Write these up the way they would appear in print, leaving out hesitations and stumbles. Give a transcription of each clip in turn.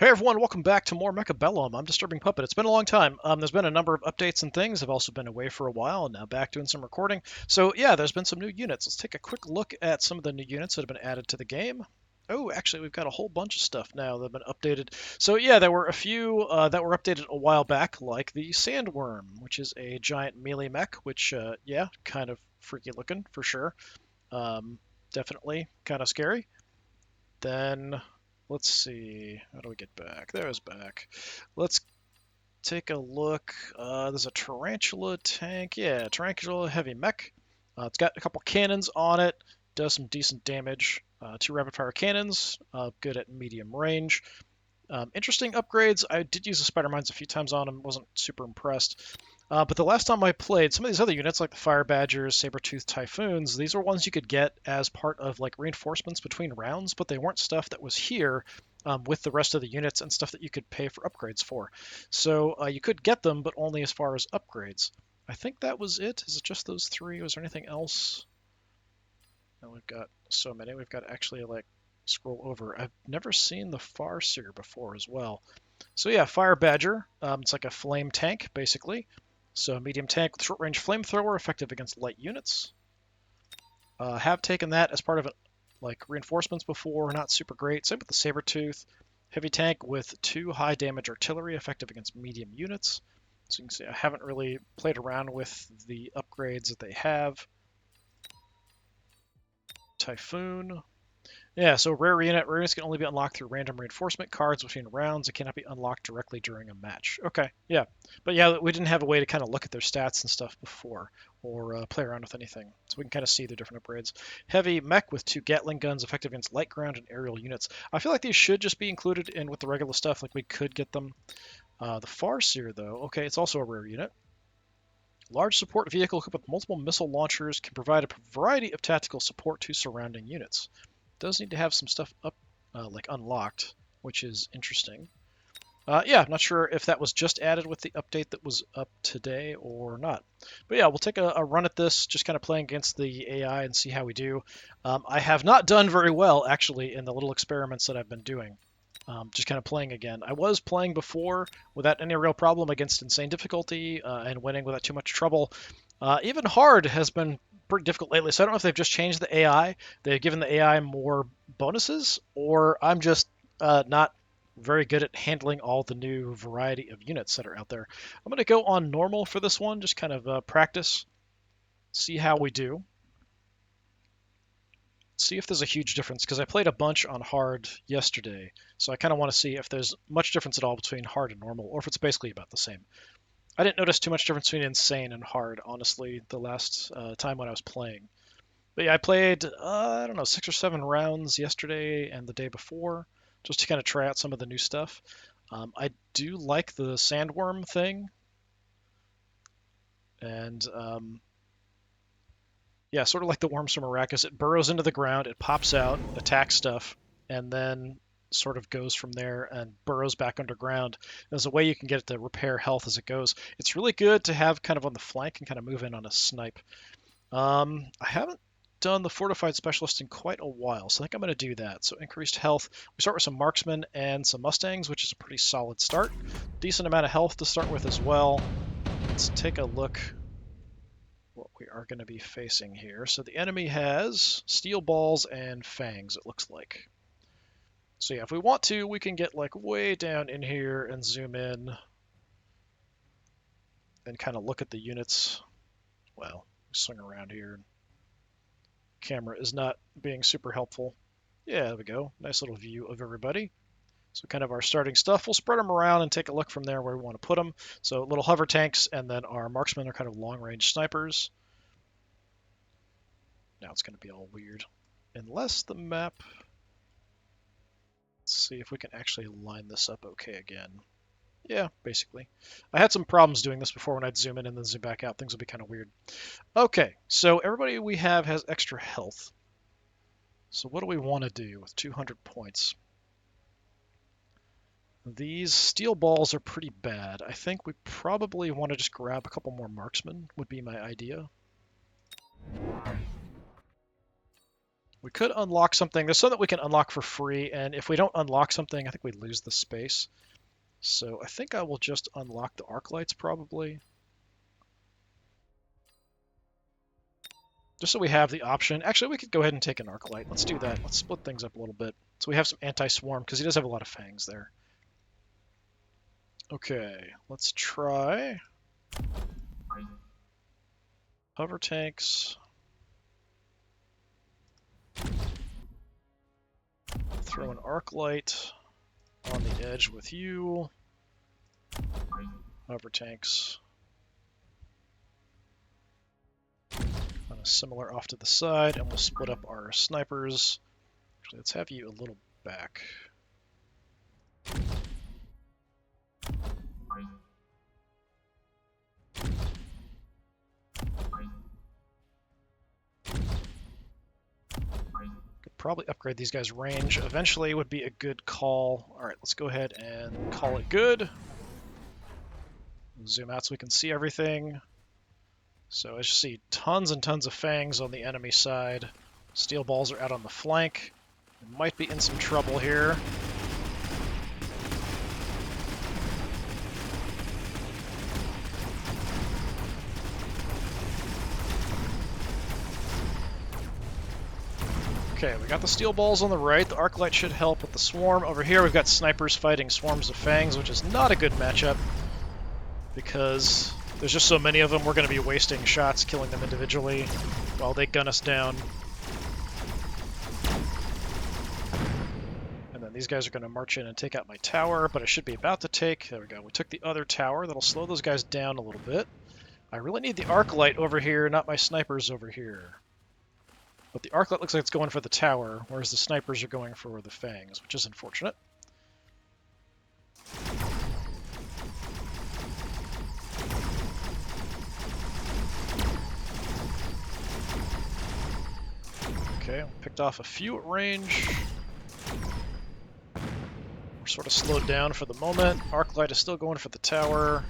Hey everyone, welcome back to more Mechabellum. I'm DisturbingPuppet. It's been a long time. There's been a number of updates and things. I've also been away for a while and now back doing some recording. So yeah, there's been some new units. Let's take a quick look at some of the new units that have been added to the game. Oh, actually, we've got a whole bunch of stuff now that have been updated. So yeah, there were a few that were updated a while back, like the Sandworm, which is a giant melee mech, which, yeah, kind of freaky looking for sure. Definitely kind of scary. Then let's see. How do we get back? There's back. Let's take a look. There's a tarantula tank. Yeah, tarantula heavy mech. It's got a couple cannons on it. Does some decent damage. Two rapid fire cannons. Good at medium range. Interesting upgrades. I did use the spider mines a few times on them. Wasn't super impressed. But the last time I played, some of these other units, like the Fire Badgers, Saber-Tooth Typhoons, these were ones you could get as part of like reinforcements between rounds, but they weren't stuff that was here with the rest of the units and stuff that you could pay for upgrades for. So you could get them, but only as far as upgrades. I think that was it. Is it just those three? Was there anything else? No, we've got so many. We've got to actually like scroll over. I've never seen the Farseer before as well. So yeah, Fire Badger. It's like a flame tank, basically. So medium tank with short-range flamethrower, effective against light units. Have taken that as part of it, like reinforcements before, not super great. Same with the Saber-Tooth. Heavy tank with 2 high damage artillery, effective against medium units. So you can see I haven't really played around with the upgrades that they have. Typhoon. Yeah, so rare unit. Rare units can only be unlocked through random reinforcement cards between rounds. It cannot be unlocked directly during a match. Okay, yeah. But yeah, we didn't have a way to kind of look at their stats and stuff before or play around with anything. So we can kind of see the different upgrades. Heavy mech with 2 Gatling guns, effective against light ground and aerial units. I feel like these should just be included in with the regular stuff. Like we could get them. The Farseer, though, okay, it's also a rare unit. Large support vehicle equipped with multiple missile launchers can provide a variety of tactical support to surrounding units. Does need to have some stuff up, like unlocked, which is interesting. Yeah, I'm not sure if that was just added with the update that was up today or not. But yeah, we'll take a run at this, just kind of playing against the AI and see how we do. I have not done very well, actually, in the little experiments that I've been doing. Just kind of playing again. I was playing before without any real problem against insane difficulty and winning without too much trouble. Even hard has been pretty difficult lately, so I don't know if they've just changed the AI. They've given the AI more bonuses, or I'm just not very good at handling all the new variety of units that are out there. I'm going to go on normal for this one, just kind of practice, see how we do. See if there's a huge difference, because I played a bunch on hard yesterday, so I kind of want to see if there's much difference at all between hard and normal, or if it's basically about the same. I didn't notice too much difference between insane and hard, honestly, the last time when I was playing. But yeah, I played, I don't know, 6 or 7 rounds yesterday and the day before, just to kind of try out some of the new stuff. I do like the sandworm thing, and yeah, sort of like the worms from Arrakis. It burrows into the ground, it pops out, attacks stuff, and then sort of goes from there and burrows back underground. There's a way you can get it to repair health as it goes. It's really good to have kind of on the flank and kind of move in on a snipe. I haven't done the fortified specialist in quite a while, so I think I'm going to do that. So increased health. We start with some marksmen and some mustangs, which is a pretty solid start. Decent amount of health to start with as well. Let's take a look what we are going to be facing here. So the enemy has steel balls and fangs, it looks like. So yeah, if we want to, we can get like way down in here and zoom in and kind of look at the units. Well, swing around here. Camera is not being super helpful. Yeah, there we go. Nice little view of everybody. So kind of our starting stuff. We'll spread them around and take a look from there where we want to put them. So little hover tanks, and then our marksmen are kind of long-range snipers. Now it's going to be all weird. Unless the map... Let's see if we can actually line this up okay again. Yeah, basically. I had some problems doing this before when I'd zoom in and then zoom back out. Things would be kind of weird. Okay, so everybody we have has extra health. So what do we want to do with 200 points? These steel balls are pretty bad. I think we probably want to just grab a couple more marksmen, would be my idea. We could unlock something. There's some that we can unlock for free, and if we don't unlock something, I think we lose the space. So I think I will just unlock the arc lights probably. Just so we have the option. Actually, we could go ahead and take an arc light. Let's do that. Let's split things up a little bit. So we have some anti-swarm, because he does have a lot of fangs there. Okay, let's try hover tanks. Throw an arc light on the edge with you. Hover tanks. Kind of similar off to the side, and we'll split up our snipers. Actually, let's have you a little back. Could probably upgrade these guys' range. Eventually would be a good call. Alright, let's go ahead and call it good. Zoom out so we can see everything. So as you see, tons and tons of fangs on the enemy side. Steel balls are out on the flank. We might be in some trouble here. Okay, we got the steel balls on the right. The arc light should help with the swarm. Over here we've got snipers fighting swarms of fangs, which is not a good matchup because there's just so many of them. We're going to be wasting shots, killing them individually while they gun us down. And then these guys are going to march in and take out my tower, but I should be about to take... There we go. We took the other tower. That'll slow those guys down a little bit. I really need the arc light over here, not my snipers over here. But the arc light looks like it's going for the tower, whereas the snipers are going for the fangs, which is unfortunate. Okay, picked off a few at range. We're sort of slowed down for the moment. Arc light is still going for the tower.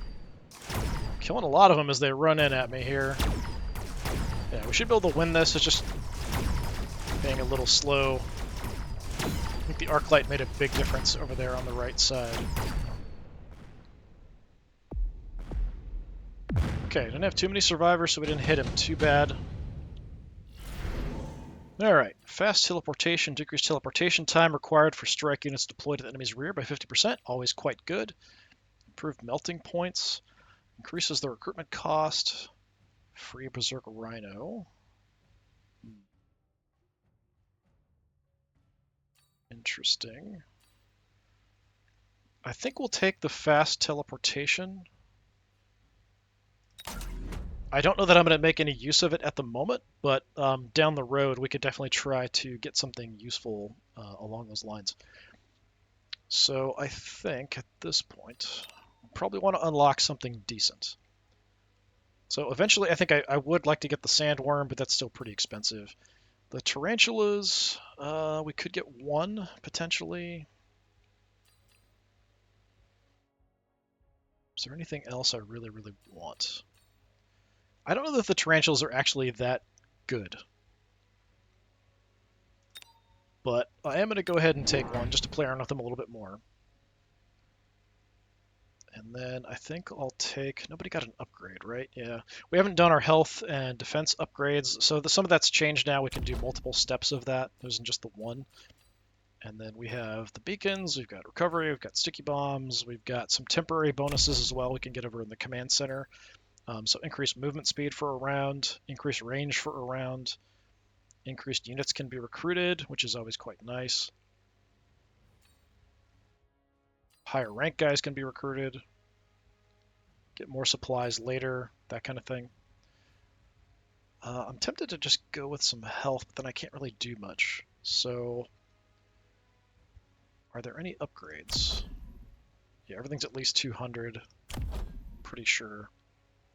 Killing a lot of them as they run in at me here. Yeah, we should be able to win this. It's just being a little slow. I think the arc light made a big difference over there on the right side. Okay, didn't have too many survivors, so we didn't hit him too bad. Alright, fast teleportation, decreased teleportation time required for strike units deployed to the enemy's rear by 50%, always quite good. Improved melting points, increases the recruitment cost, free Berserk Rhino. Interesting. I think we'll take the fast teleportation. I don't know that I'm going to make any use of it at the moment, but down the road we could definitely try to get something useful along those lines. So I think at this point we probably want to unlock something decent. So eventually I think I would like to get the sandworm, but that's still pretty expensive. The tarantulas, we could get one, potentially. Is there anything else I really, really want? I don't know that the tarantulas are actually that good. But I am going to go ahead and take one, just to play around with them a little bit more. And then I think I'll take... Nobody got an upgrade, right? Yeah. We haven't done our health and defense upgrades, so some of that's changed now. We can do multiple steps of that. There isn't just the one. And then we have the beacons, we've got recovery, we've got sticky bombs, we've got some temporary bonuses as well we can get over in the command center. So increased movement speed for a round, increased range for a round, increased units can be recruited, which is always quite nice. Higher rank guys can be recruited, get more supplies later, that kind of thing. I'm tempted to just go with some health, but then I can't really do much. So, are there any upgrades? Yeah, everything's at least 200. Pretty sure.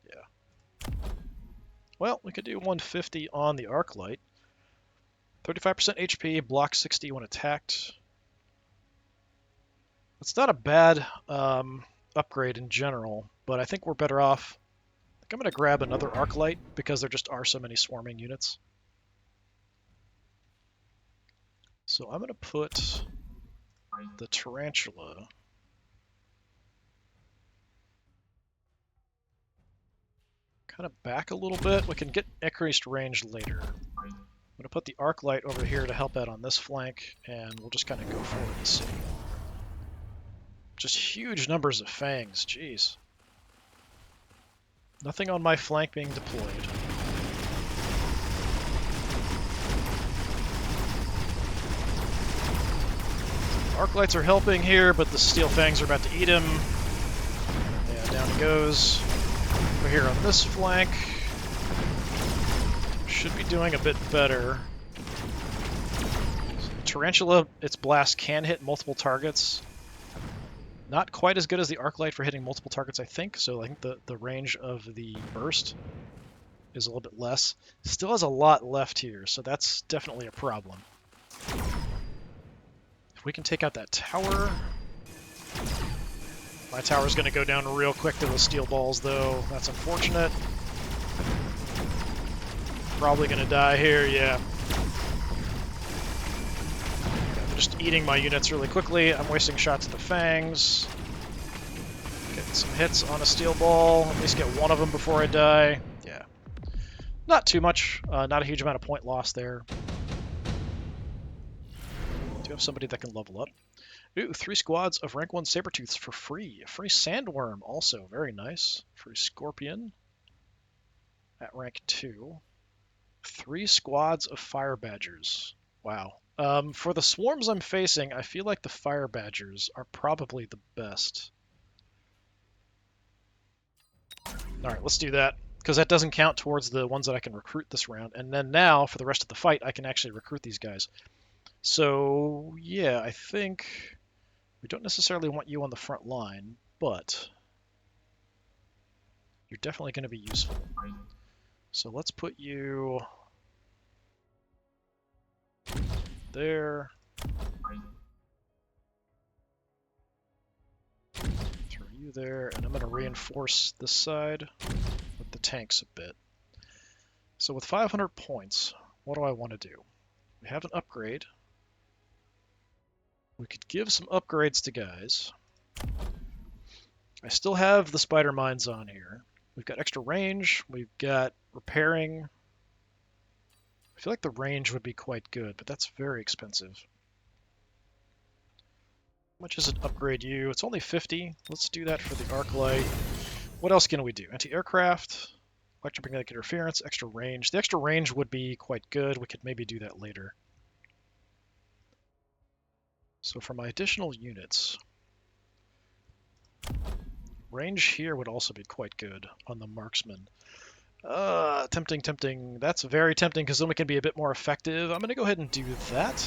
Yeah. Well, we could do 150 on the arc light. 35% HP, block 60 when attacked. It's not a bad upgrade in general, but I think we're better off. I think I'm going to grab another arc light because there just are so many swarming units. So I'm going to put the tarantula kind of back a little bit. We can get increased range later. I'm going to put the arc light over here to help out on this flank, and we'll just kind of go forward and see. Just huge numbers of fangs, jeez. Nothing on my flank being deployed. Arc lights are helping here, but the steel fangs are about to eat him. Yeah, down he goes. Over here on this flank. Should be doing a bit better. Tarantula, its blast can hit multiple targets. Not quite as good as the arc light for hitting multiple targets, I think. So I think the range of the burst is a little bit less. Still has a lot left here, so that's definitely a problem. If we can take out that tower... My tower's going to go down real quick to those steel balls, though. That's unfortunate. Probably going to die here, yeah. I'm just eating my units really quickly. I'm wasting shots at the fangs. Getting some hits on a steel ball. At least get one of them before I die. Yeah. Not too much. Not a huge amount of point loss there. Do have somebody that can level up. Ooh, 3 squads of rank 1 Sabertooths for free. A free Sandworm also, very nice. Free Scorpion at rank 2. 3 squads of Fire Badgers. Wow. For the swarms I'm facing, I feel like the Fire Badgers are probably the best. Alright, let's do that, because that doesn't count towards the ones that I can recruit this round. And then now, for the rest of the fight, I can actually recruit these guys. So, yeah, I think... We don't necessarily want you on the front line, but you're definitely going to be useful. So let's put you there. Throw you there, and I'm going to reinforce this side with the tanks a bit. So with 500 points, what do I want to do? We have an upgrade. We could give some upgrades to guys. I still have the spider mines on here. We've got extra range. We've got repairing. I feel like the range would be quite good, but that's very expensive. How much does it upgrade you? It's only 50. Let's do that for the arc light. What else can we do? Anti-aircraft, electromagnetic interference, extra range. The extra range would be quite good. We could maybe do that later. So for my additional units, range here would also be quite good on the marksman. Tempting, tempting. That's very tempting because then we can be a bit more effective. I'm going to go ahead and do that.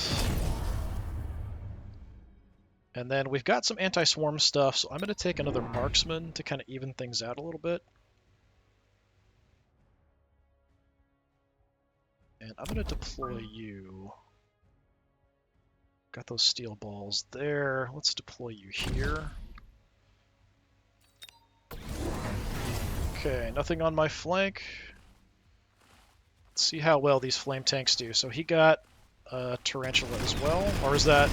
And then we've got some anti-swarm stuff, so I'm going to take another marksman to kind of even things out a little bit. And I'm going to deploy you. Got those steel balls there. Let's deploy you here. Okay, nothing on my flank. Let's see how well these flame tanks do. So he got a tarantula as well, or is that...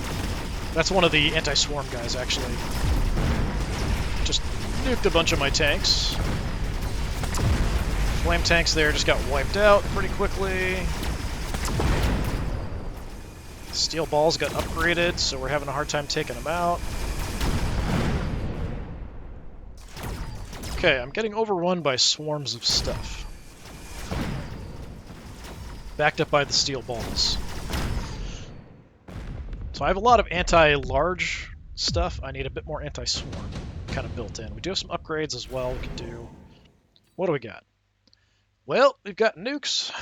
That's one of the anti-swarm guys, actually. Just nuked a bunch of my tanks. Flame tanks there just got wiped out pretty quickly. Steel balls got upgraded, so we're having a hard time taking them out. Okay, I'm getting overrun by swarms of stuff. Backed up by the steel balls. So I have a lot of anti-large stuff. I need a bit more anti-swarm kind of built in. We do have some upgrades as well we can do. What do we got? Well, we've got nukes.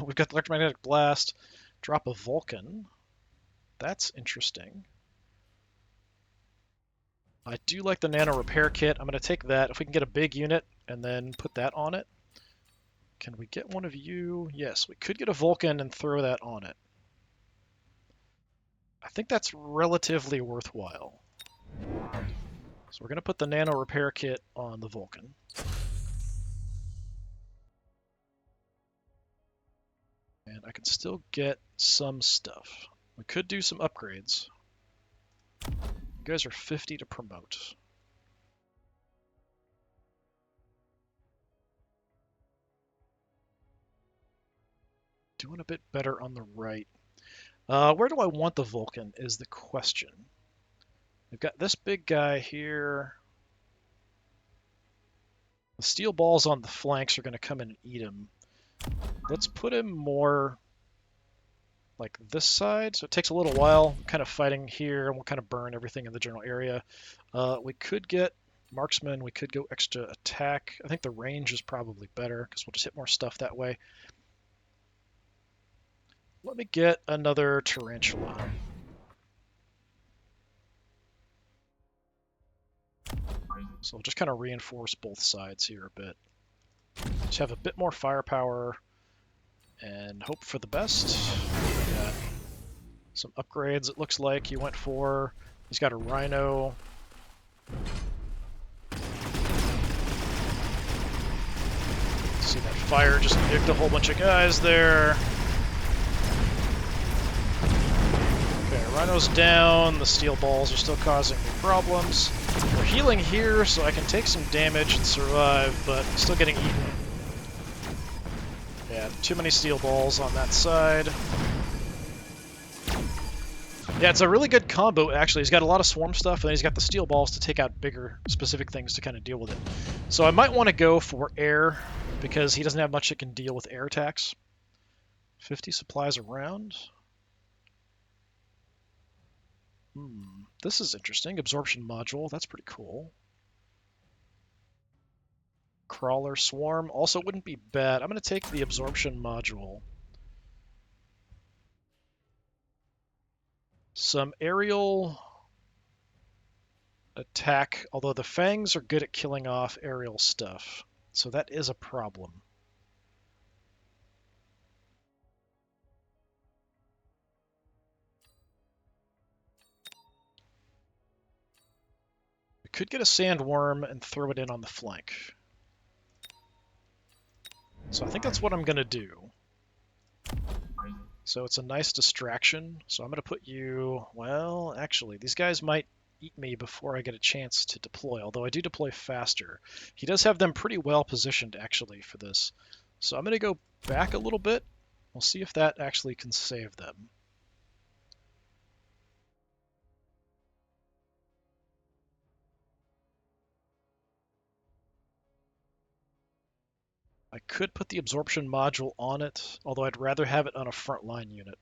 We've got the electromagnetic blast. Drop a Vulcan. That's interesting. I do like the nano repair kit. I'm going to take that. If we can get a big unit and then put that on it. Can we get one of you? Yes, we could get a Vulcan and throw that on it. I think that's relatively worthwhile. So we're going to put the nano repair kit on the Vulcan. And I can still get some stuff. We could do some upgrades. You guys are 50 to promote. Doing a bit better on the right. Where do I want the Vulcan is the question. We've got this big guy here. The steel balls on the flanks are going to come in and eat him. Let's put him more like this side, so it takes a little while kind of fighting here, and we'll kind of burn everything in the general area. We could get marksman, we could go extra attack. I think the range is probably better because we'll just hit more stuff that way. Let me get another tarantula. So we'll just kind of reinforce both sides here a bit. Just have a bit more firepower and hope for the best. Yeah. Some upgrades it looks like he went for. He's got a rhino. See that fire just nicked a whole bunch of guys there. Okay, rhino's down. The steel balls are still causing me problems. We're healing here, so I can take some damage and survive, but still getting eaten. Yeah, too many steel balls on that side. Yeah, it's a really good combo, actually. He's got a lot of swarm stuff, and then he's got the steel balls to take out bigger, specific things to kind of deal with it. So I might want to go for air, because he doesn't have much that can deal with air attacks. 50 supplies around. This is interesting. Absorption module, that's pretty cool. Crawler swarm also wouldn't be bad. I'm going to take the absorption module. Some aerial attack, although the fangs are good at killing off aerial stuff, so that is a problem. We could get a sandworm and throw it in on the flank. So I think that's what I'm going to do. So it's a nice distraction. So I'm going to put you... Well, actually, these guys might eat me before I get a chance to deploy, although I do deploy faster. He does have them pretty well positioned, actually, for this. So I'm going to go back a little bit. We'll see if that actually can save them. I could put the absorption module on it, although I'd rather have it on a frontline unit.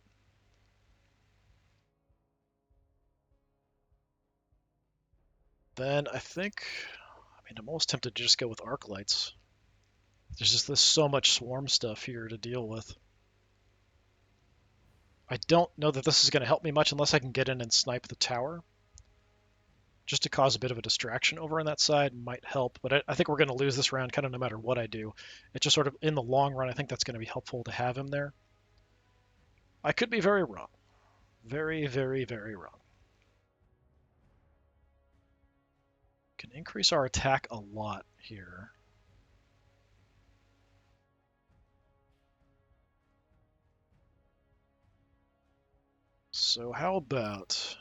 Then I think, I'm almost tempted to just go with arc lights. There's so much swarm stuff here to deal with. I don't know that this is going to help me much unless I can get in and snipe the tower. Just to cause a bit of a distraction over on that side might help, but I think we're going to lose this round kind of no matter what I do. It's just sort of, in the long run, I think that's going to be helpful to have him there. I could be very wrong. Very, very, very wrong. Can increase our attack a lot here. So how about...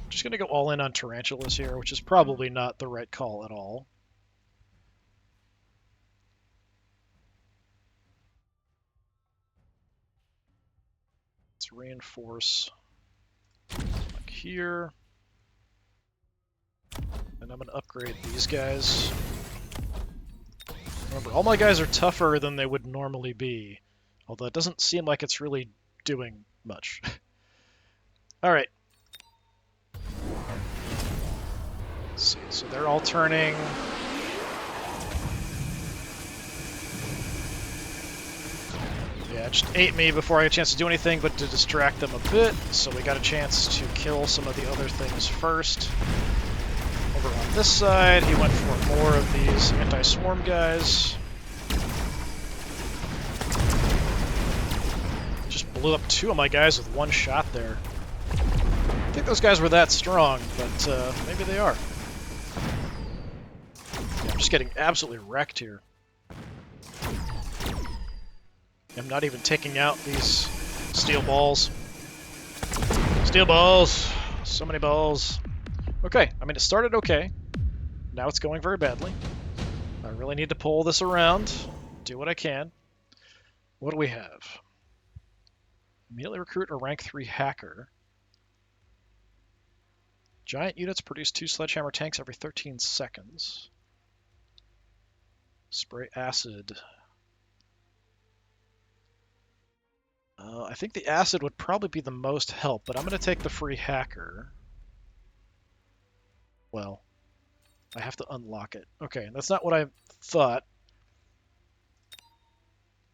Just going to go all in on tarantulas here, which is probably not the right call at all. Let's reinforce like here. And I'm going to upgrade these guys. Remember, all my guys are tougher than they would normally be, although it doesn't seem like it's really doing much. All right. Let's see, so they're all turning. Yeah, it just ate me before I had a chance to do anything but to distract them a bit, so we got a chance to kill some of the other things first. Over on this side, he went for more of these anti-swarm guys. Just blew up 2 of my guys with 1 shot there. I don't think those guys were that strong, but maybe they are. Yeah, I'm just getting absolutely wrecked here. I'm not even taking out these steel balls. Steel balls! So many balls. Okay, I mean, it started okay. Now it's going very badly. I really need to pull this around, do what I can. What do we have? Immediately recruit a rank 3 hacker. Giant units produce 2 sledgehammer tanks every 13 seconds. Spray acid. I think the acid would probably be the most help, but I'm going to take the free hacker. Well, I have to unlock it. Okay, that's not what I thought.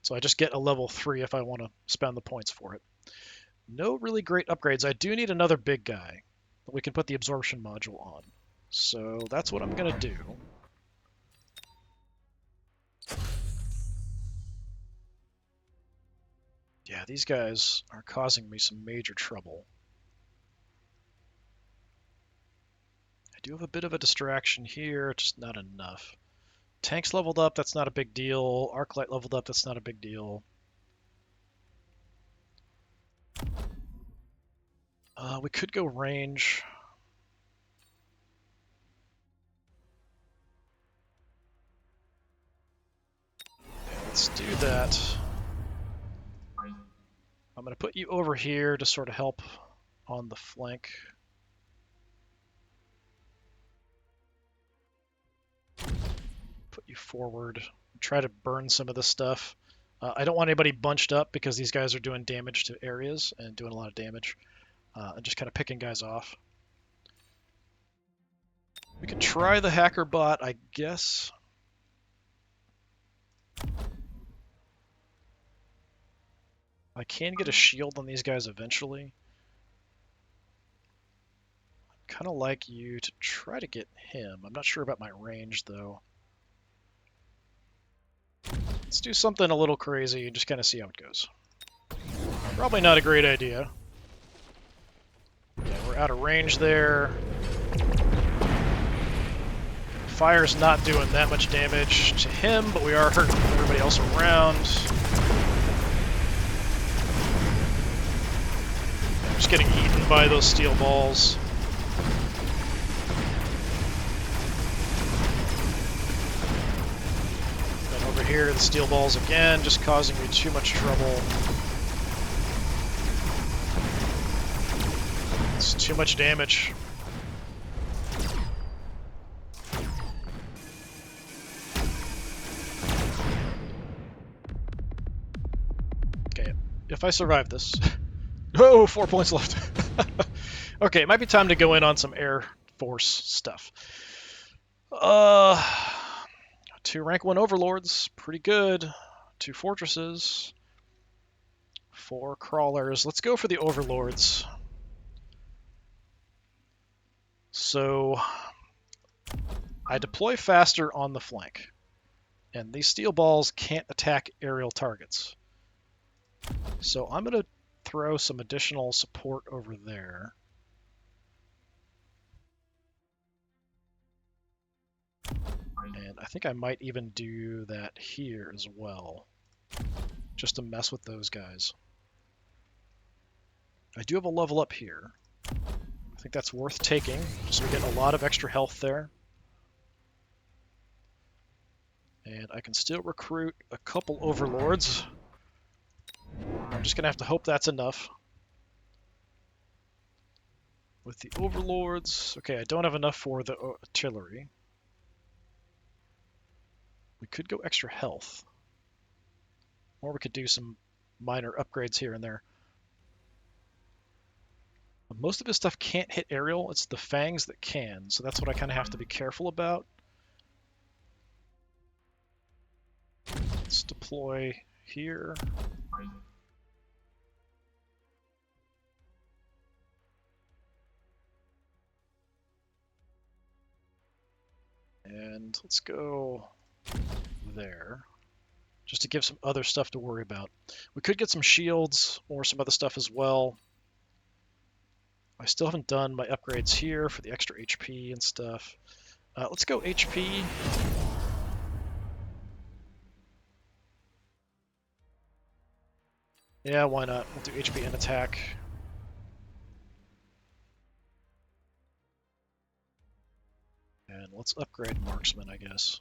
So I just get a level 3 if I want to spend the points for it. No really great upgrades. I do need another big guy that we can put the absorption module on. So that's what I'm going to do. Yeah, these guys are causing me some major trouble. I do have a bit of a distraction here, just not enough. Tanks leveled up, that's not a big deal. Arclight leveled up, that's not a big deal. We could go range. Yeah, let's do that. I'm going to put you over here to sort of help on the flank. Put you forward. Try to burn some of this stuff. I don't want anybody bunched up because these guys are doing damage to areas and doing a lot of damage. And just kind of picking guys off. We could try the hacker bot, I guess. I can get a shield on these guys eventually. I'd kind of like you to try to get him. I'm not sure about my range, though. Let's do something a little crazy and just kind of see how it goes. Probably not a great idea. Yeah, we're out of range there. Fire's not doing that much damage to him, but we are hurting everybody else around. Yeah, just getting eaten by those steel balls. And over here, the steel balls again, just causing me too much trouble. It's too much damage. Okay, if I survive this... Oh, 4 points left. Okay, it might be time to go in on some Air Force stuff. 2 rank 1 overlords, pretty good. 2 fortresses. 4 crawlers. Let's go for the overlords. So I deploy faster on the flank, and these steel balls can't attack aerial targets. So I'm going to throw some additional support over there. And I think I might even do that here as well, just to mess with those guys. I do have a level up here. I think that's worth taking, so we get a lot of extra health there. And I can still recruit a couple overlords. I'm just going to have to hope that's enough. With the overlords... Okay, I don't have enough for the artillery. We could go extra health. Or we could do some minor upgrades here and there. Most of his stuff can't hit aerial. It's the fangs that can, so that's what I kind of have to be careful about. Let's deploy here. And let's go there, just to give some other stuff to worry about. We could get some shields or some other stuff as well. I still haven't done my upgrades here for the extra HP and stuff. Let's go HP. Yeah, why not? We'll do HP and attack. And let's upgrade Marksman, I guess.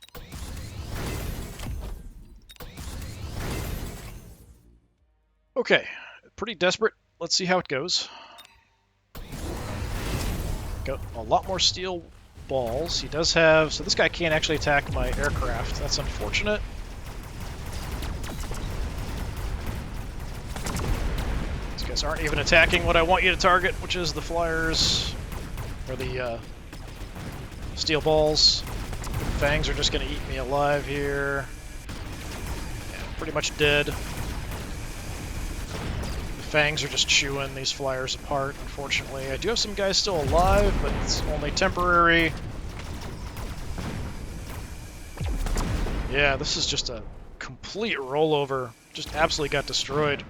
Okay, pretty desperate. Let's see how it goes. Got a lot more steel balls. He does have... So this guy can't actually attack my aircraft. That's unfortunate. These guys aren't even attacking what I want you to target, which is the flyers, or the steel balls. Fangs are just going to eat me alive here. Yeah, pretty much dead. Fangs are just chewing these flyers apart, unfortunately. I do have some guys still alive, but it's only temporary. Yeah, this is just a complete rollover. Just absolutely got destroyed.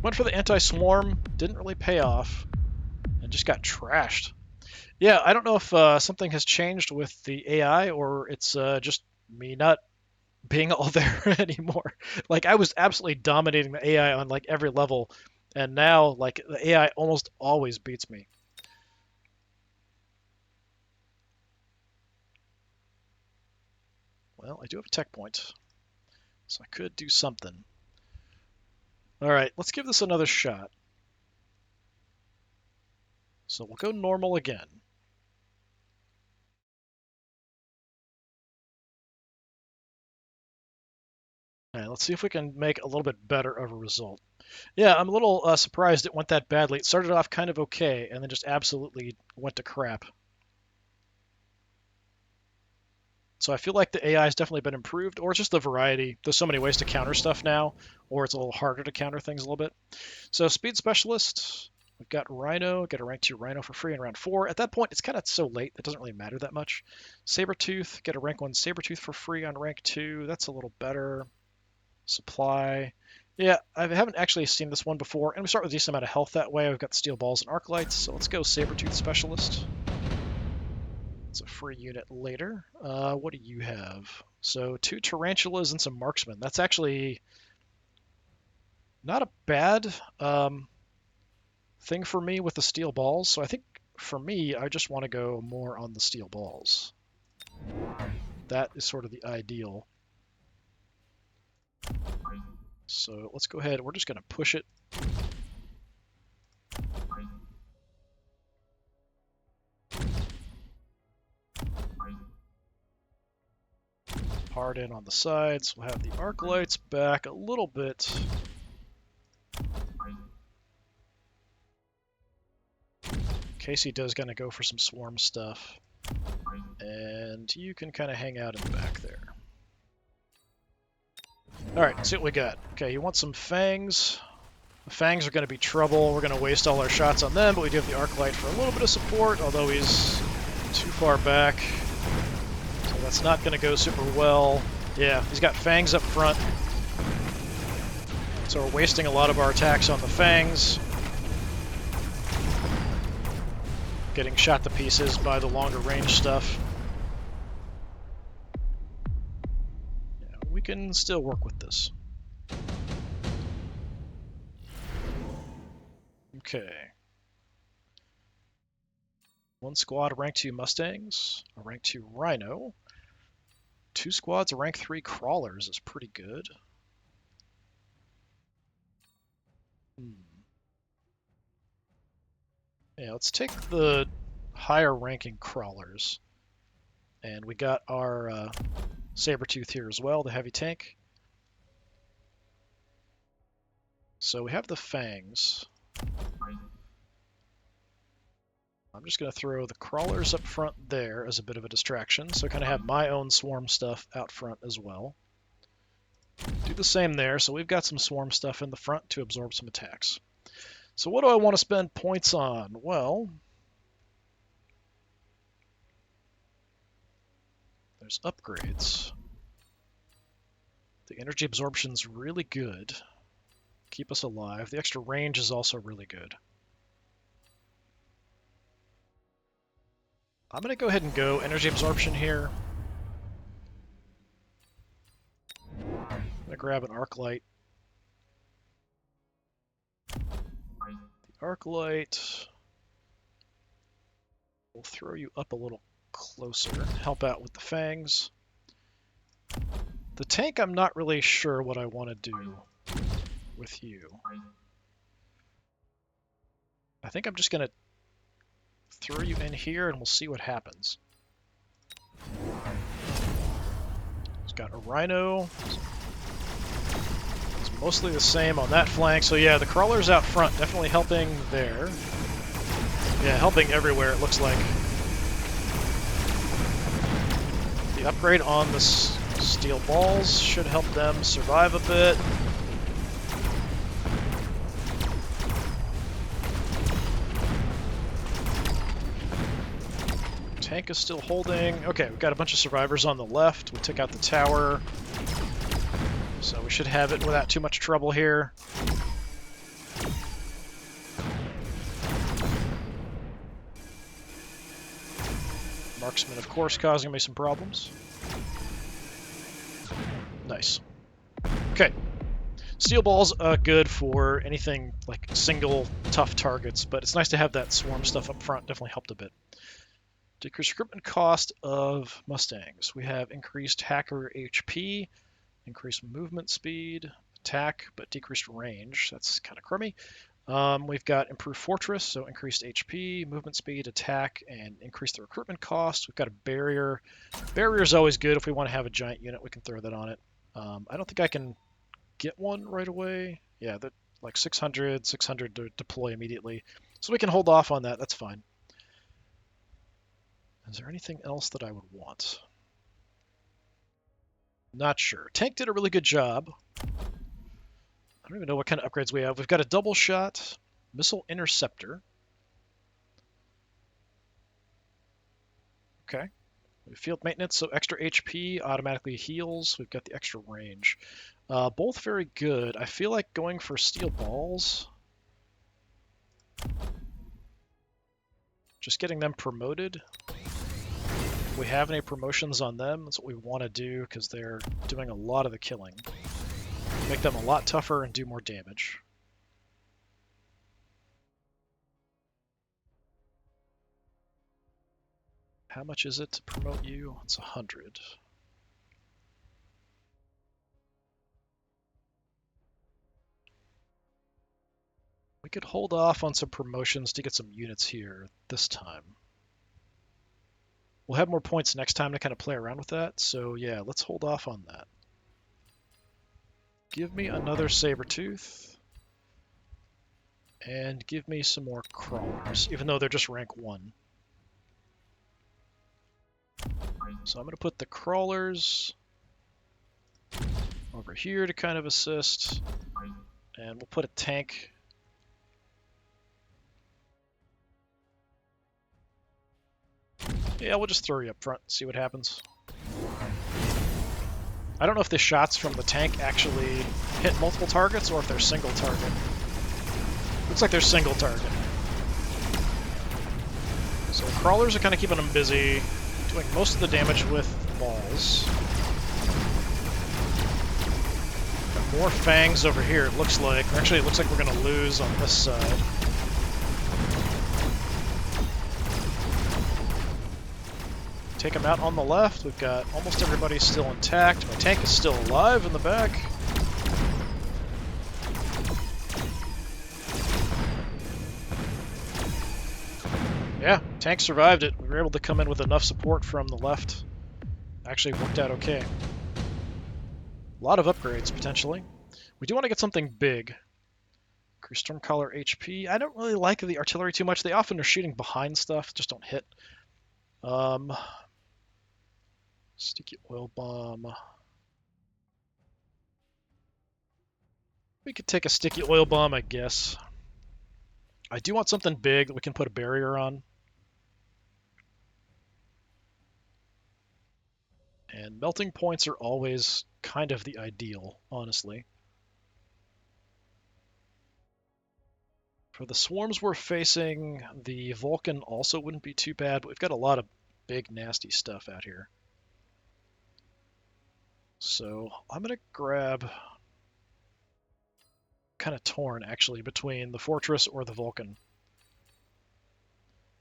Went for the anti-swarm, didn't really pay off, and just got trashed. Yeah, I don't know if something has changed with the AI, or it's just me not being all there anymore. Like, I was absolutely dominating the AI on like every level, and now like the AI almost always beats me. Well, I do have a tech point, so I could do something. All right, let's give this another shot. So we'll go normal again. All right, let's see if we can make a little bit better of a result. Yeah, I'm a little surprised it went that badly. It started off kind of okay, and then just absolutely went to crap. So I feel like the AI has definitely been improved, or it's just the variety. There's so many ways to counter stuff now, or it's a little harder to counter things a little bit. So Speed Specialist, we've got Rhino, get a rank 2 Rhino for free in round 4. At that point, it's kind of so late, it doesn't really matter that much. Sabertooth, get a rank 1 Sabertooth for free on rank 2. That's a little better. Supply. Yeah, I haven't actually seen this one before, and we start with a decent amount of health that way. We've got Steel Balls and Arc Lights, so let's go Sabertooth Specialist. It's a free unit later. What do you have? So 2 Tarantulas and some Marksmen. That's actually not a bad thing for me with the Steel Balls, so I think for me, I just want to go more on the Steel Balls. That is sort of the ideal. So let's go ahead. We're just going to push it. Hard in on the sides. We'll have the arc lights back a little bit. Casey does going to go for some swarm stuff. And you can kind of hang out in the back there. Alright, see what we got. Okay, you want some fangs. The fangs are going to be trouble. We're going to waste all our shots on them, but we do have the arc light for a little bit of support, although he's too far back. So that's not going to go super well. Yeah, he's got fangs up front. So we're wasting a lot of our attacks on the fangs. Getting shot to pieces by the longer range stuff. Yeah, we can still work with this. Okay. 1 squad of rank 2 Mustangs, a rank 2 Rhino. 2 squads of rank 3 Crawlers is pretty good. Yeah, let's take the higher ranking Crawlers. And we got our Sabertooth here as well, the heavy tank. So we have the Fangs. I'm just going to throw the Crawlers up front there as a bit of a distraction, so I kind of have my own swarm stuff out front as well. Do the same there, so we've got some swarm stuff in the front to absorb some attacks. So what do I want to spend points on? Well, there's upgrades. The energy absorption's really good. Keep us alive. The extra range is also really good. I'm going to go ahead and go energy absorption here. I'm going to grab an arc light. arc light. We'll throw you up a little closer, help out with the fangs. The tank, I'm not really sure what I want to do with you. I think I'm just going to throw you in here and we'll see what happens. It's got a rhino. It's mostly the same on that flank. So yeah, the crawlers out front definitely helping there. Yeah, helping everywhere it looks like. The upgrade on the steel balls should help them survive a bit. Tank is still holding. Okay, we've got a bunch of survivors on the left. We took out the tower. So we should have it without too much trouble here. Marksman, of course, causing me some problems. Nice. Okay. Steel balls good for anything like single tough targets, but it's nice to have that swarm stuff up front. Definitely helped a bit. Decreased recruitment cost of Mustangs. We have increased hacker HP, increased movement speed, attack, but decreased range. That's kind of crummy. We've got improved fortress, so increased HP, movement speed, attack, and increase the recruitment cost. We've got a barrier. Barrier is always good. If we want to have a giant unit, we can throw that on it. I don't think I can get one right away. Yeah, that like 600 to deploy immediately. So we can hold off on that. That's fine. Is there anything else that I would want? Not sure. Tank did a really good job. I don't even know what kind of upgrades we have. We've got a double shot missile interceptor. Okay. Field maintenance, so extra HP automatically heals. We've got the extra range. Both very good. I feel like going for steel balls. Just getting them promoted. If we have any promotions on them, that's what we want to do because they're doing a lot of the killing. Make them a lot tougher and do more damage. How much is it to promote you? It's 100. We could hold off on some promotions to get some units here this time. We'll have more points next time to kind of play around with that, so yeah, let's hold off on that. Give me another Sabertooth. And give me some more crawlers, even though they're just rank 1. So I'm going to put the crawlers over here to kind of assist. And we'll put a tank. Yeah, we'll just throw you up front and see what happens. I don't know if the shots from the tank actually hit multiple targets or if they're single target. Looks like they're single target. So the crawlers are kind of keeping them busy, doing most of the damage with balls. Got more fangs over here, it looks like. Actually, it looks like we're going to lose on this side. Take them out on the left. We've got almost everybody still intact. My tank is still alive in the back. Yeah, tank survived it. We were able to come in with enough support from the left. Actually worked out okay. A lot of upgrades, potentially. We do want to get something big. Increase Stormcaller HP. I don't really like the artillery too much. They often are shooting behind stuff, just don't hit. Sticky oil bomb. We could take a sticky oil bomb, I guess. I do want something big that we can put a barrier on. And melting points are always kind of the ideal, honestly. For the swarms we're facing, the Vulcan also wouldn't be too bad, but we've got a lot of big, nasty stuff out here. So I'm going to grab kind of torn, actually, between the fortress or the Vulcan.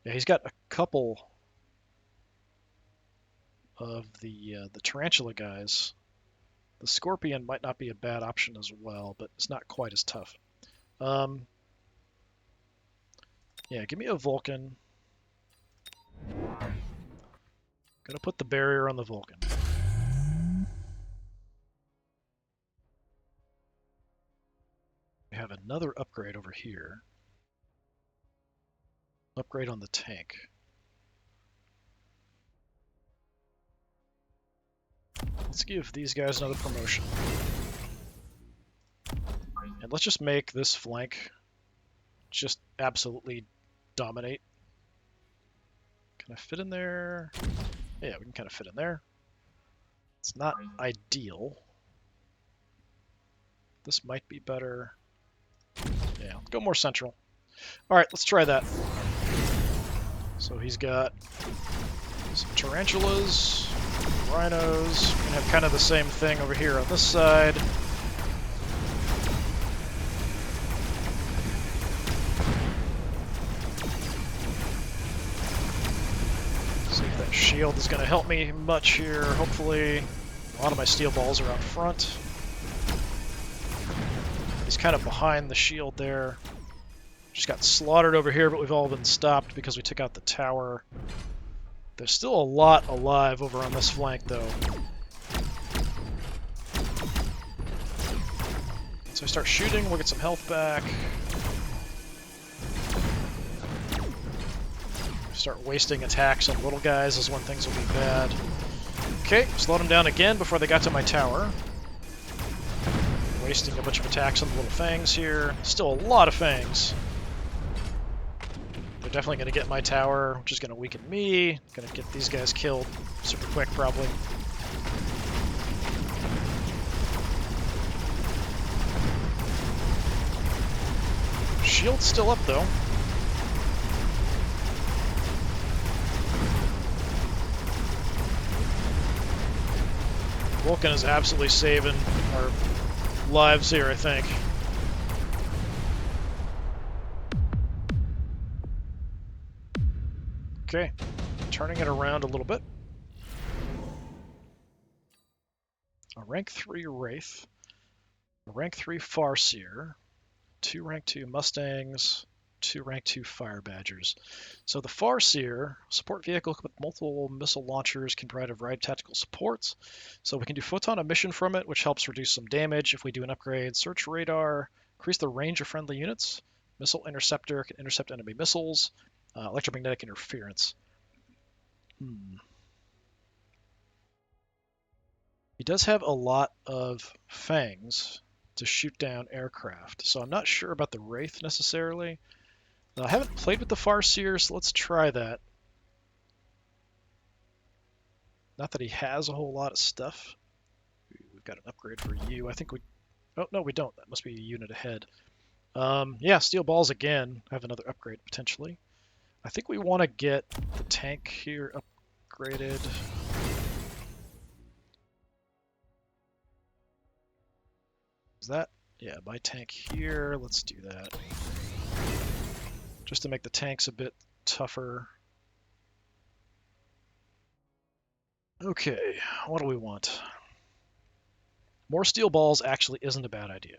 Yeah, he's got a couple of the tarantula guys. The scorpion might not be a bad option as well, but it's not quite as tough. Yeah, give me a Vulcan. Gonna put the barrier on the Vulcan. We have another upgrade over here. Upgrade on the tank. Let's give these guys another promotion. And let's just make this flank just absolutely dominate. Can I fit in there? Yeah, we can kind of fit in there. It's not ideal. This might be better. Yeah, let's go more central. All right, let's try that. So he's got some tarantulas, rhinos. We're gonna have kind of the same thing over here on this side. See if that shield is gonna help me much here, hopefully. A lot of my steel balls are out front. He's kind of behind the shield there. Just got slaughtered over here, but we've all been stopped because we took out the tower. There's still a lot alive over on this flank, though. So I start shooting, we'll get some health back. Start wasting attacks on little guys is when things will be bad. Okay, slowed them down again before they got to my tower. Wasting a bunch of attacks on the little fangs here. Still a lot of fangs. They're definitely going to get my tower, which is going to weaken me. Going to get these guys killed super quick, probably. Shield's still up, though. Vulcan is absolutely saving our lives here, I think. Okay, turning it around a little bit. A rank 3 Wraith, a rank 3 Farseer, 2 rank 2 Mustangs, 2 rank 2 Fire Badgers. So the Farseer, support vehicle with multiple missile launchers, can provide a variety of tactical supports. So we can do photon emission from it, which helps reduce some damage if we do an upgrade. Search radar, increase the range of friendly units. Missile interceptor can intercept enemy missiles. Electromagnetic interference. He does have a lot of fangs to shoot down aircraft, so I'm not sure about the Wraith necessarily. I haven't played with the Farseer, so let's try that. Not that he has a whole lot of stuff. We've got an upgrade for you. I think we... Oh, no, we don't. That must be a unit ahead. Yeah, steel balls again. I have another upgrade, potentially. I think we want to get the tank here upgraded. Is that? Yeah, my tank here. Let's do that. Just to make the tanks a bit tougher. Okay, what do we want? More steel balls actually isn't a bad idea.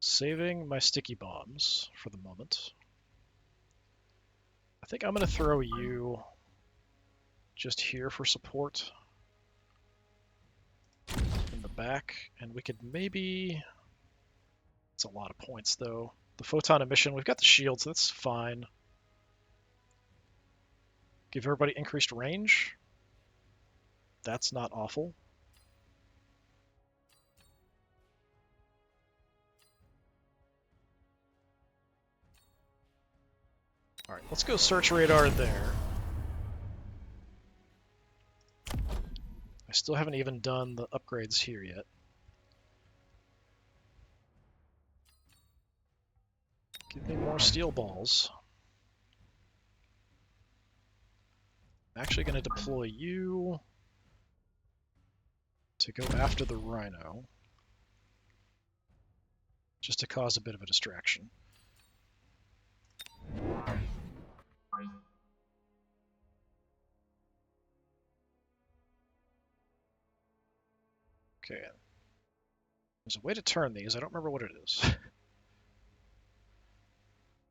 Saving my sticky bombs for the moment. I think I'm going to throw you just here for support in the back, and we could maybe... It's a lot of points, though. The photon emission, we've got the shields, so that's fine. Give everybody increased range. That's not awful. Alright, let's go search radar there. I still haven't even done the upgrades here yet. Give me more steel balls. I'm actually going to deploy you to go after the Rhino, just to cause a bit of a distraction. Okay. There's a way to turn these. I don't remember what it is. I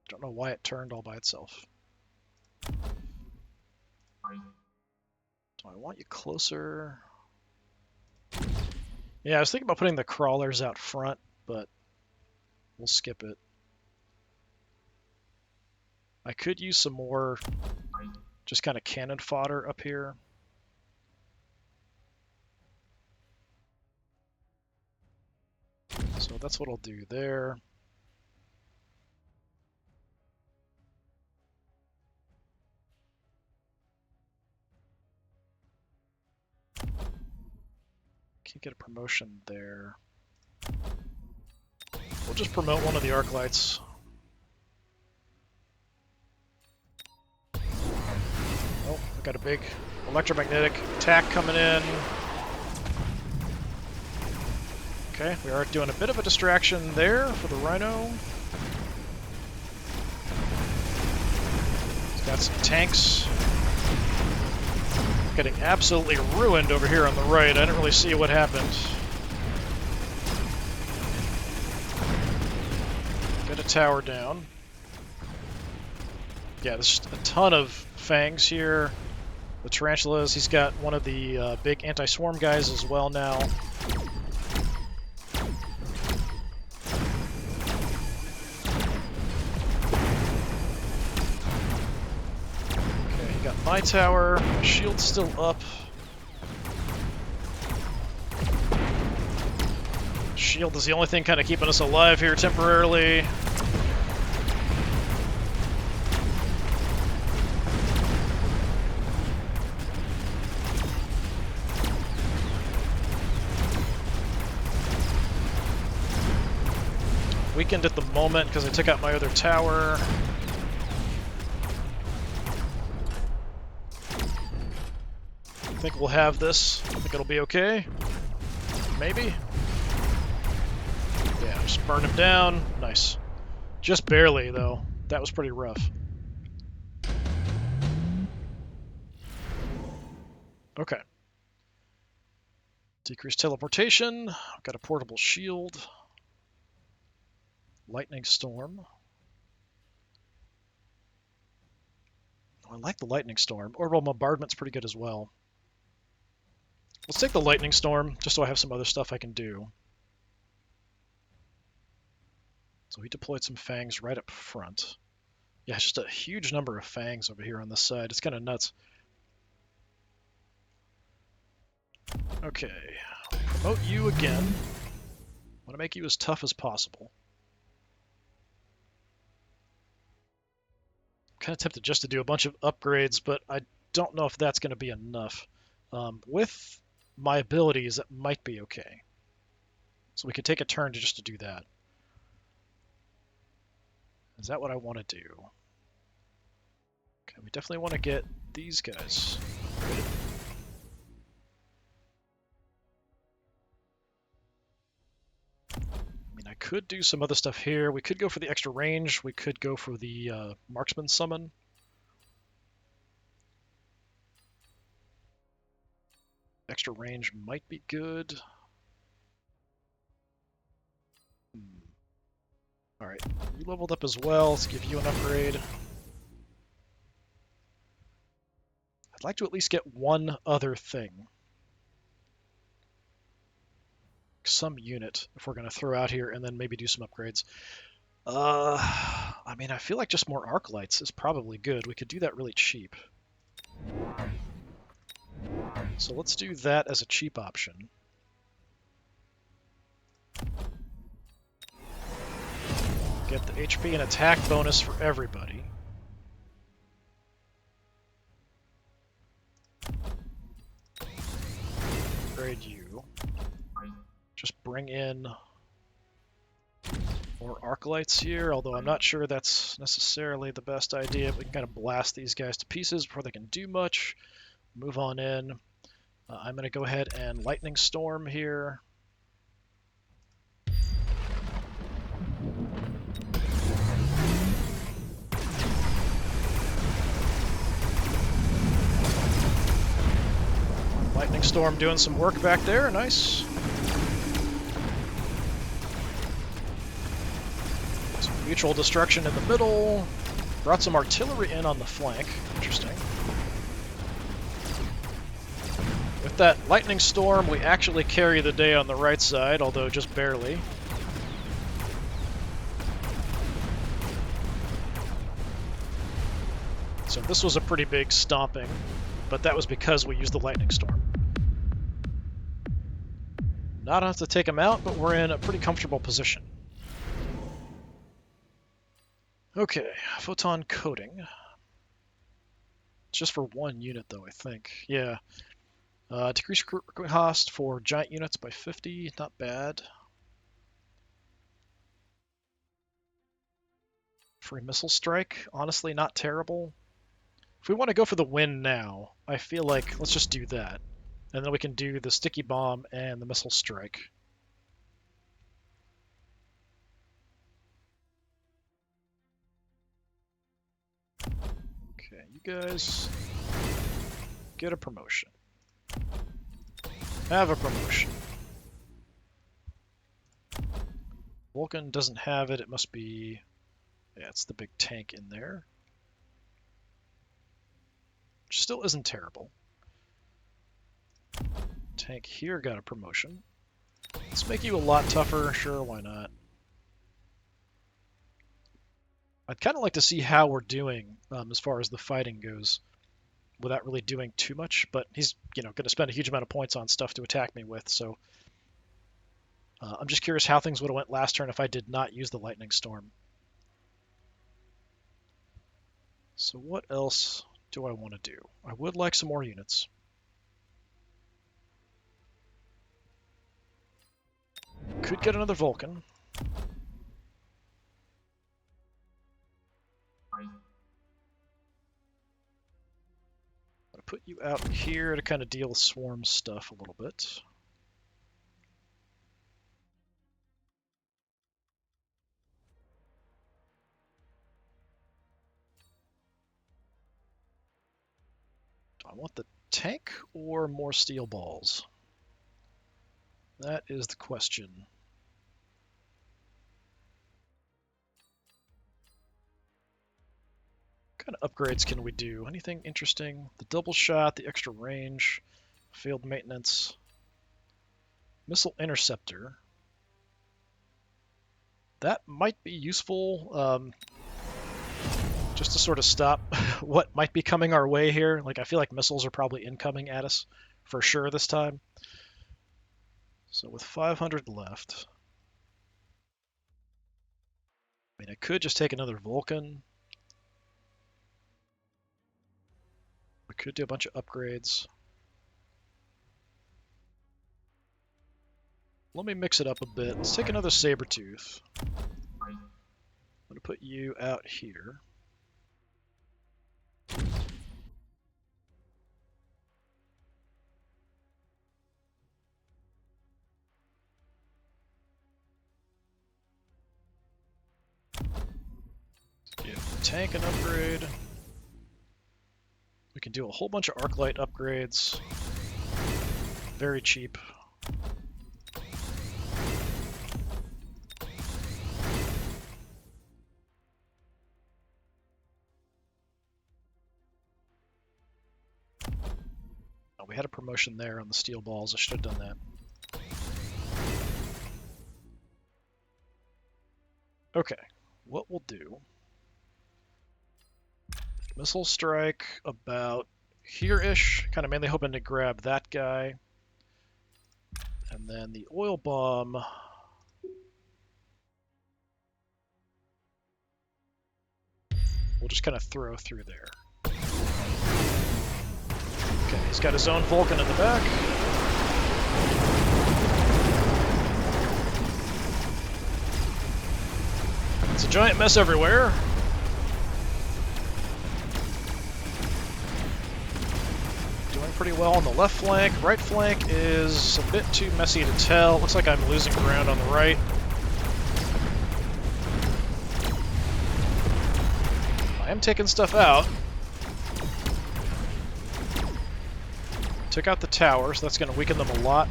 don't know why it turned all by itself. Do I want you closer? Yeah, I was thinking about putting the crawlers out front, but we'll skip it. I could use some more just kind of cannon fodder up here. So that's what I'll do there. Can't get a promotion there. We'll just promote one of the arc lights. Oh, we got a big electromagnetic attack coming in. Okay, we are doing a bit of a distraction there for the Rhino. He's got some tanks. Getting absolutely ruined over here on the right. I didn't really see what happened. Get a tower down. Yeah, there's a ton of fangs here. The tarantulas. He's got one of the big anti-swarm guys as well now. Got my tower, shield's still up. Shield is the only thing kind of keeping us alive here temporarily. Weakened at the moment because I took out my other tower. I think we'll have this. I think it'll be okay. Maybe. Yeah, just burn him down. Nice. Just barely, though. That was pretty rough. Okay. Decrease teleportation. I've got a portable shield. Lightning storm. Oh, I like the lightning storm. Orbital bombardment's pretty good as well. Let's take the lightning storm, just so I have some other stuff I can do. So he deployed some fangs right up front. Yeah, it's just a huge number of fangs over here on this side. It's kind of nuts. Okay, promote you again. I want to make you as tough as possible. I'm kind of tempted just to do a bunch of upgrades, but I don't know if that's going to be enough. With my abilities, that might be okay. So we could take a turn just to do that. Is that what I want to do? Okay, we definitely want to get these guys. I mean, I could do some other stuff here. We could go for the extra range. We could go for the marksman summon. Extra range might be good. Alright, you leveled up as well. Let's give you an upgrade. I'd like to at least get one other thing. Some unit, if we're going to throw out here, and then maybe do some upgrades. I mean, I feel like just more arc lights is probably good. We could do that really cheap. So let's do that as a cheap option. Get the HP and attack bonus for everybody. Upgrade you. Just bring in More arc lights here, although I'm not sure that's necessarily the best idea. We can kind of blast these guys to pieces before they can do much. Move on in. I'm going to go ahead and lightning storm here. Lightning storm doing some work back there. Nice. Mutual destruction in the middle. Brought some artillery in on the flank. Interesting. With that lightning storm, we actually carry the day on the right side, although just barely. So this was a pretty big stomping, but that was because we used the lightning storm. Not enough to take them out, but we're in a pretty comfortable position. Okay, photon coating. It's just for one unit, though, I think. Yeah. Decrease recruitment cost for giant units by 50. Not bad. Free missile strike. Honestly, not terrible. If we want to go for the win now, I feel like let's just do that. And then we can do the sticky bomb and the missile strike. Okay, you guys get a promotion. Have a promotion. Vulcan doesn't have it. It must be... Yeah, it's the big tank in there. Which still isn't terrible. Tank here got a promotion. Let's make you a lot tougher. Sure, why not? I'd kind of like to see how we're doing as far as the fighting goes without really doing too much, but he's, going to spend a huge amount of points on stuff to attack me with, so I'm just curious how things would have went last turn if I did not use the lightning storm. So what else do I want to do? I would like some more units. Could get another Vulcan. I'm going to put you out here to kind of deal with swarm stuff a little bit. Do I want the tank or more steel balls? That is the question. What kind of upgrades can we do? Anything interesting? The double shot, the extra range, field maintenance, missile interceptor. That might be useful just to sort of stop what might be coming our way here. Like, I feel like missiles are probably incoming at us for sure this time. So with 500 left, I mean, I could just take another Vulcan. We could do a bunch of upgrades. Let me mix it up a bit. Let's take another Sabertooth. I'm going to put you out here. Give the tank an upgrade. We can do a whole bunch of arc light upgrades. Very cheap. Oh, we had a promotion there on the steel balls. I should have done that. Okay, what we'll do... Missile strike about here-ish, kind of mainly hoping to grab that guy. And then the oil bomb. We'll just kind of throw through there. Okay, he's got his own Vulcan in the back. giant mess everywhere. Doing pretty well on the left flank. Right flank is a bit too messy to tell. Looks like I'm losing ground on the right. I am taking stuff out. Took out the tower, so that's going to weaken them a lot.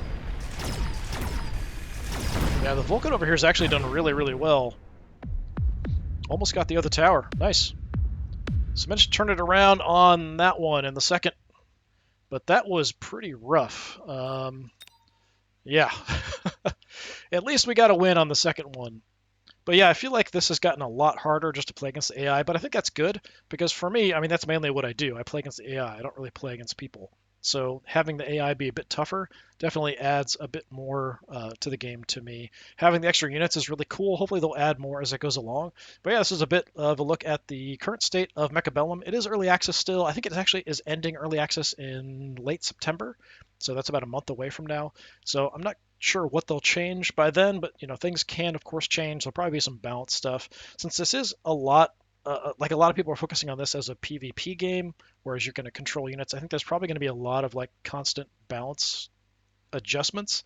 Yeah, the Vulcan over here has actually done really, really well. Almost got the other tower. Nice. So managed to turn it around on that one in the second. But that was pretty rough. Yeah. At least we got a win on the second one. But yeah, I feel like this has gotten a lot harder just to play against the AI, but I think that's good, because for me, I mean, that's mainly what I do. I play against the AI. I don't really play against people. So having the AI be a bit tougher definitely adds a bit more to the game to me. Having the extra units is really cool. Hopefully they'll add more as it goes along. But yeah, this is a bit of a look at the current state of Mechabellum. It is early access still. I think it actually is ending early access in late September. So that's about a month away from now. So I'm not sure what they'll change by then, but you know, things can of course change. There'll probably be some balance stuff. Since this is a lot like a lot of people are focusing on this as a PvP game, whereas you're going to control units. I think there's probably going to be a lot of like constant balance adjustments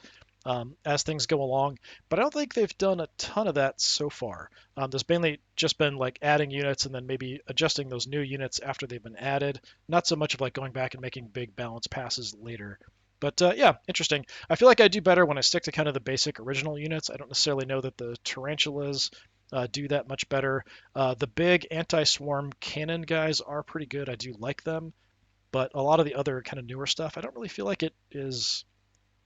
as things go along, but I don't think they've done a ton of that so far. There's mainly just been like adding units and then maybe adjusting those new units after they've been added. Not so much of like going back and making big balance passes later. But yeah, interesting. I feel like I do better when I stick to kind of the basic original units. I don't necessarily know that the tarantulas do that much better. The big anti-swarm cannon guys are pretty good. I do like them. But a lot of the other kind of newer stuff, I don't really feel like it is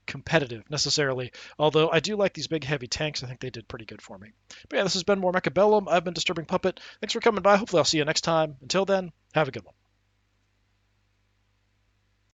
competitive necessarily. Although I do like these big heavy tanks. I think they did pretty good for me. But yeah, this has been more Mechabellum. I've been Disturbing Puppet. Thanks for coming by. Hopefully I'll see you next time. Until then, have a good one.